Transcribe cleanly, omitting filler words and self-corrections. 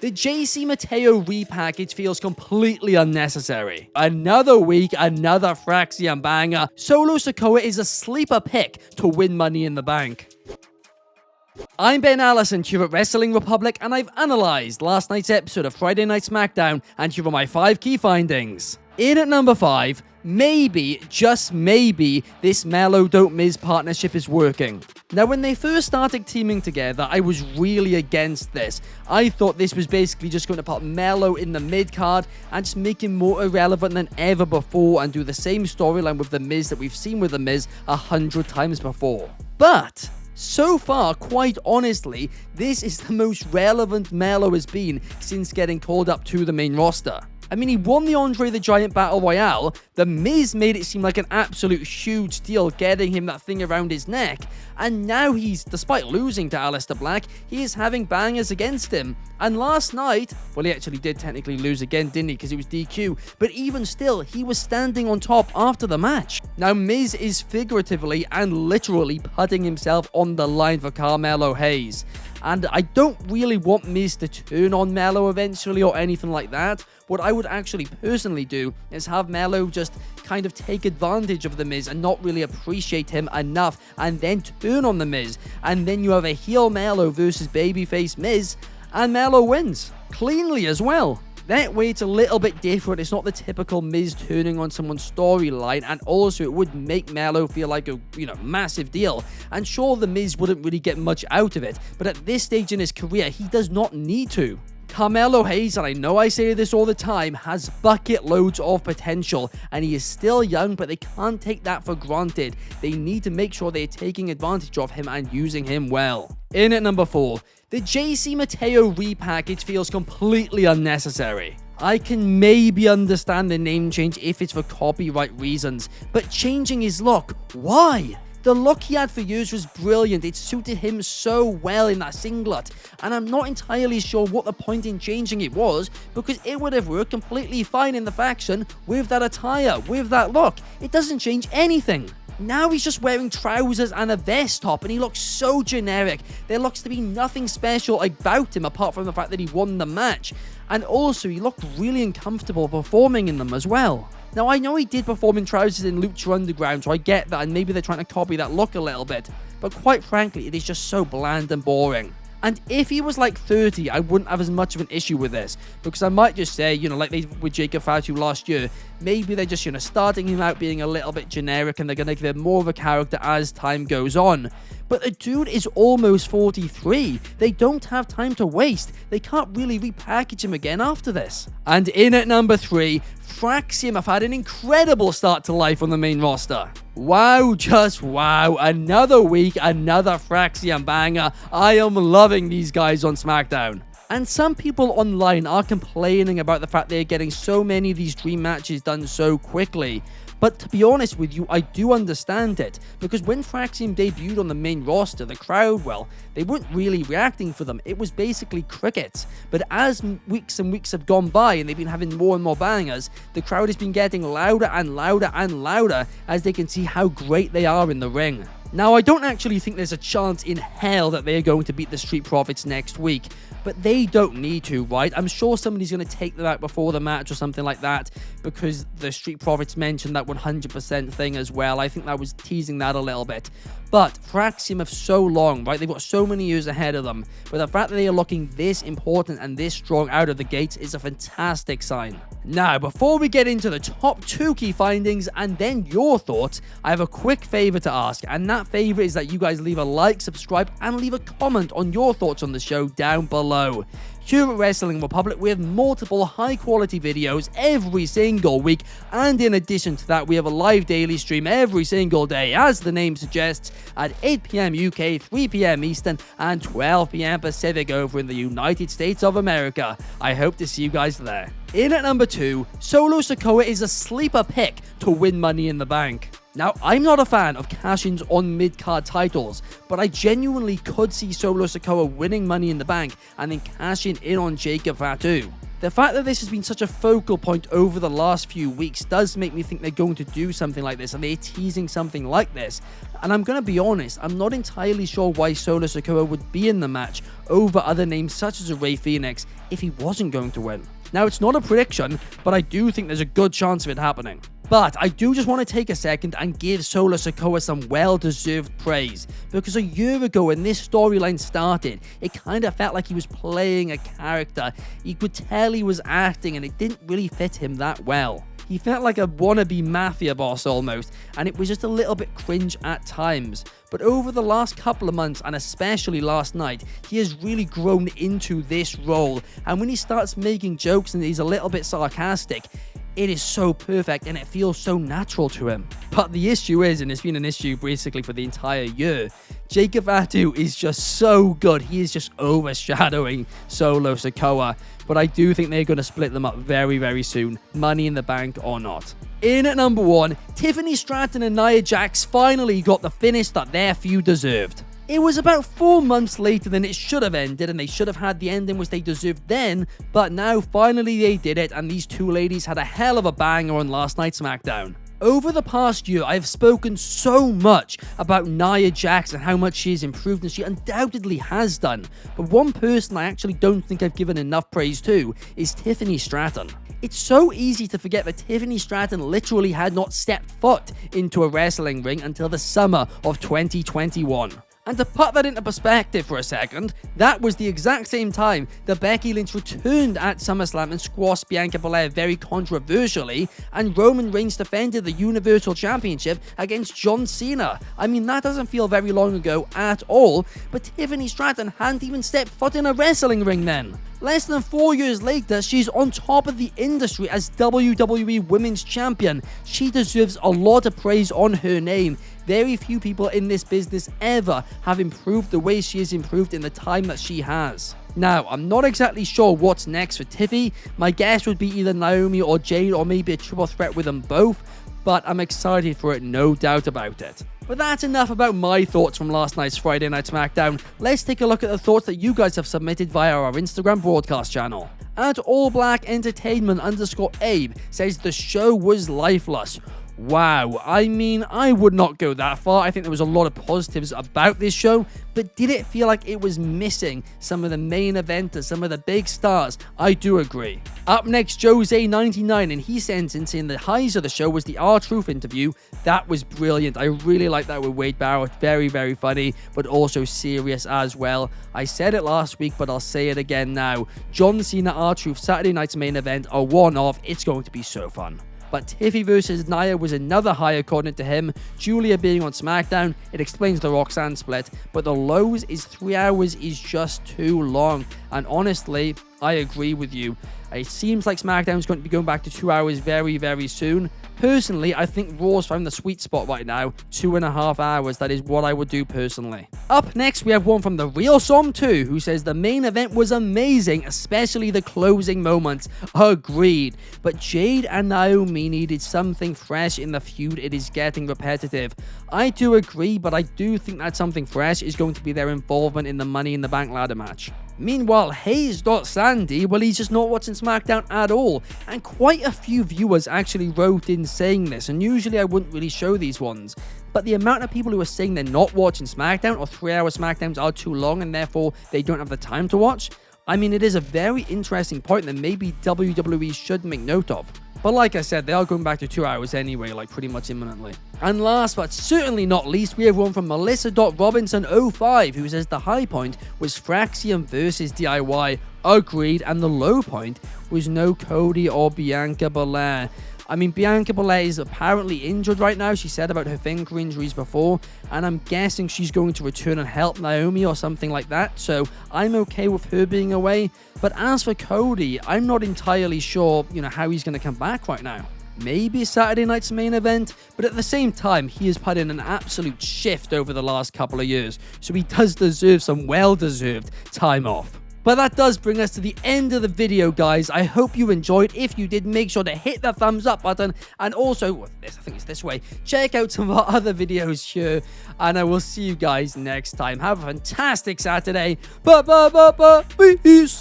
The JC Matteo repackage feels completely unnecessary. Another week, another Fraxium banger. Solo Sikoa is a sleeper pick to win Money in the Bank. I'm Allison here at Wrestling Republic, and I've analyzed last night's episode of Friday Night SmackDown, and here are my 5 key findings. In at number 5, maybe, just maybe, this Melo Miz partnership is working. Now, when they first started teaming together, I was really against this. I thought this was basically just going to put Melo in the mid-card and just make him more irrelevant than ever before and do the same storyline with The Miz that we've seen with The Miz 100 times before. But so far, quite honestly, this is the most relevant Melo has been since getting called up to the main roster. I mean, he won the Andre the Giant Battle Royale. The Miz made it seem like an absolute huge deal, getting him that thing around his neck. And now he's, despite losing to Aleister Black, he is having bangers against him. And last night, well, he actually did technically lose again, didn't he? Because it was DQ. But even still, he was standing on top after the match. Now, Miz is figuratively and literally putting himself on the line for Carmelo Hayes. And I don't really want Miz to turn on Melo eventually or anything like that. What I would actually personally do is have Melo just kind of take advantage of The Miz and not really appreciate him enough and then turn on The Miz. And then you have a heel Melo versus babyface Miz, and Melo wins. Cleanly as well. That way it's a little bit different. It's not the typical Miz turning on someone's storyline, and also it would make Melo feel like a, massive deal. And sure, The Miz wouldn't really get much out of it, but at this stage in his career, he does not need to. Carmelo Hayes, and I know I say this all the time, has bucket loads of potential, and he is still young, but they can't take that for granted. They need to make sure they're taking advantage of him and using him well. In at number 4, the JC Matteo repackage feels completely unnecessary. I can maybe understand the name change if it's for copyright reasons, but changing his look, why? The look he had for years was brilliant. It suited him so well in that singlet, and I'm not entirely sure what the point in changing it was, because it would have worked completely fine in the faction with that attire, with that look. It doesn't change anything. Now he's just wearing trousers and a vest top, and he looks so generic. There looks to be nothing special about him apart from the fact that he won the match, and also he looked really uncomfortable performing in them as well. Now, I know he did perform in trousers in Lucha Underground, so I get that, and maybe they're trying to copy that look a little bit, but quite frankly, it is just so bland and boring. And if he was like 30, I wouldn't have as much of an issue with this, because I might just say, like they did with Jacob Fatu last year, maybe they're just, starting him out being a little bit generic, and they're going to give him more of a character as time goes on. But the dude is almost 43. They don't have time to waste. They can't really repackage him again after this. And in at number 3, Fraxium have had an incredible start to life on the main roster. Wow, just wow. Another week, another Fraxium banger. I am loving these guys on SmackDown. And some people online are complaining about the fact they're getting so many of these dream matches done so quickly. But to be honest with you, I do understand it, because when Fraxium debuted on the main roster, the crowd, well, they weren't really reacting for them. It was basically crickets. But as weeks and weeks have gone by and they've been having more and more bangers, the crowd has been getting louder and louder and louder as they can see how great they are in the ring. Now, I don't actually think there's a chance in hell that they are going to beat the Street Profits next week, but they don't need to, right? I'm sure somebody's going to take them out before the match or something like that, because the Street Profits mentioned that 100% thing as well. I think that was teasing that a little bit. But Fraxium have so long, right? They've got so many years ahead of them, but the fact that they are looking this important and this strong out of the gates is a fantastic sign. Now, before we get into the top 2 key findings and then your thoughts, I have a quick favor to ask, and that favor is that you guys leave a like, subscribe, and leave a comment on your thoughts on the show down below. Here at Wrestling Republic, we have multiple high-quality videos every single week, and in addition to that, we have a live daily stream every single day, as the name suggests, at 8 PM UK, 3 PM Eastern, and 12 PM Pacific over in the United States of America. I hope to see you guys there. In at number 2, Solo Sikoa is a sleeper pick to win Money in the Bank. Now, I'm not a fan of cash-ins on mid-card titles, but I genuinely could see Solo Sikoa winning Money in the Bank and then cashing in on Jacob Fatu. The fact that this has been such a focal point over the last few weeks does make me think they're going to do something like this, and they're teasing something like this. And I'm going to be honest, I'm not entirely sure why Solo Sikoa would be in the match over other names such as Rey Fenix if he wasn't going to win. Now, it's not a prediction, but I do think there's a good chance of it happening. But I do just want to take a second and give Solo Sikoa some well-deserved praise, because a year ago when this storyline started, it kind of felt like he was playing a character. You could tell he was acting, and it didn't really fit him that well. He felt like a wannabe mafia boss almost, and it was just a little bit cringe at times. But over the last couple of months, and especially last night, he has really grown into this role. And when he starts making jokes and he's a little bit sarcastic, it is so perfect and it feels so natural to him. But the issue is, and it's been an issue basically for the entire year, Jacob Fatu is just so good. He is just overshadowing Solo Sikoa. But I do think they're going to split them up very, very soon, Money in the Bank or not. In at number 1, Tiffany Stratton and Nia Jax finally got the finish that their feud deserved. It was about 4 months later than it should have ended, and they should have had the ending which they deserved then, but now finally they did it, and these two ladies had a hell of a banger on last night's SmackDown. Over the past year, I've spoken so much about Nia Jax and how much she has improved, and she undoubtedly has done. But one person I actually don't think I've given enough praise to is Tiffany Stratton. It's so easy to forget that Tiffany Stratton literally had not stepped foot into a wrestling ring until the summer of 2021. And to put that into perspective for a second, that was the exact same time that Becky Lynch returned at SummerSlam and squashed Bianca Belair very controversially, and Roman Reigns defended the Universal Championship against John Cena. I mean, that doesn't feel very long ago at all, but Tiffany Stratton hadn't even stepped foot in a wrestling ring then. Less than 4 years later, she's on top of the industry as WWE Women's Champion. She deserves a lot of praise on her name. Very few people in this business ever have improved the way she has improved in the time that she has. Now, I'm not exactly sure what's next for Tiffy. My guess would be either Naomi or Jade, or maybe a triple threat with them both, but I'm excited for it, no doubt about it. But that's enough about my thoughts from last night's Friday Night SmackDown. Let's take a look at the thoughts that you guys have submitted via our Instagram broadcast channel. At AllBlackEntertainment_Abe says the show was lifeless. Wow, I mean, I would not go that far. I think there was a lot of positives about this show, but did it feel like it was missing some of the main eventers, some of the big stars? I do agree. Up next, Jose99, and he sends in saying the highs of the show was the R-Truth interview. That was brilliant. I really like that with Wade Barrett. Very, very funny, but also serious as well. I said it last week, but I'll say it again now. John Cena R-Truth Saturday night's main event are one-off. It's going to be so fun. But Tiffy versus Nia was another high according to him. Julia being on SmackDown, it explains the Roxanne split, but the lows is 3 hours is just too long. And honestly, I agree with you. It seems like SmackDown's going to be going back to 2 hours very, very soon. Personally, I think Raw's found the sweet spot right now, 2.5 hours. That is what I would do personally. Up next, we have one from the Real Som 2, who says the main event was amazing, especially the closing moments. Agreed. But Jade and Naomi needed something fresh in the feud. It is getting repetitive. I do agree, but I do think that something fresh is going to be their involvement in the Money in the Bank ladder match. Meanwhile, Hayes.Sandy, well, he's just not watching SmackDown at all, and quite a few viewers actually wrote in saying this, and usually I wouldn't really show these ones, but the amount of people who are saying they're not watching SmackDown, or 3-hour SmackDowns are too long and therefore they don't have the time to watch, I mean, it is a very interesting point that maybe WWE should make note of. But like I said, they are going back to 2 hours anyway, like pretty much imminently. And last but certainly not least, we have one from Melissa.Robinson05, who says the high point was Fraxium versus DIY. Agreed, and the low point was no Cody or Bianca Belair. I mean, Bianca Belair is apparently injured right now. She said about her finger injuries before, and I'm guessing she's going to return and help Naomi or something like that, so I'm okay with her being away. But as for Cody, I'm not entirely sure, how he's going to come back right now. Maybe Saturday night's main event, but at the same time, he has put in an absolute shift over the last couple of years, so he does deserve some well-deserved time off. But that does bring us to the end of the video, guys. I hope you enjoyed. If you did, make sure to hit the thumbs up button. And also, I think it's this way, check out some of our other videos here. And I will see you guys next time. Have a fantastic Saturday. Peace.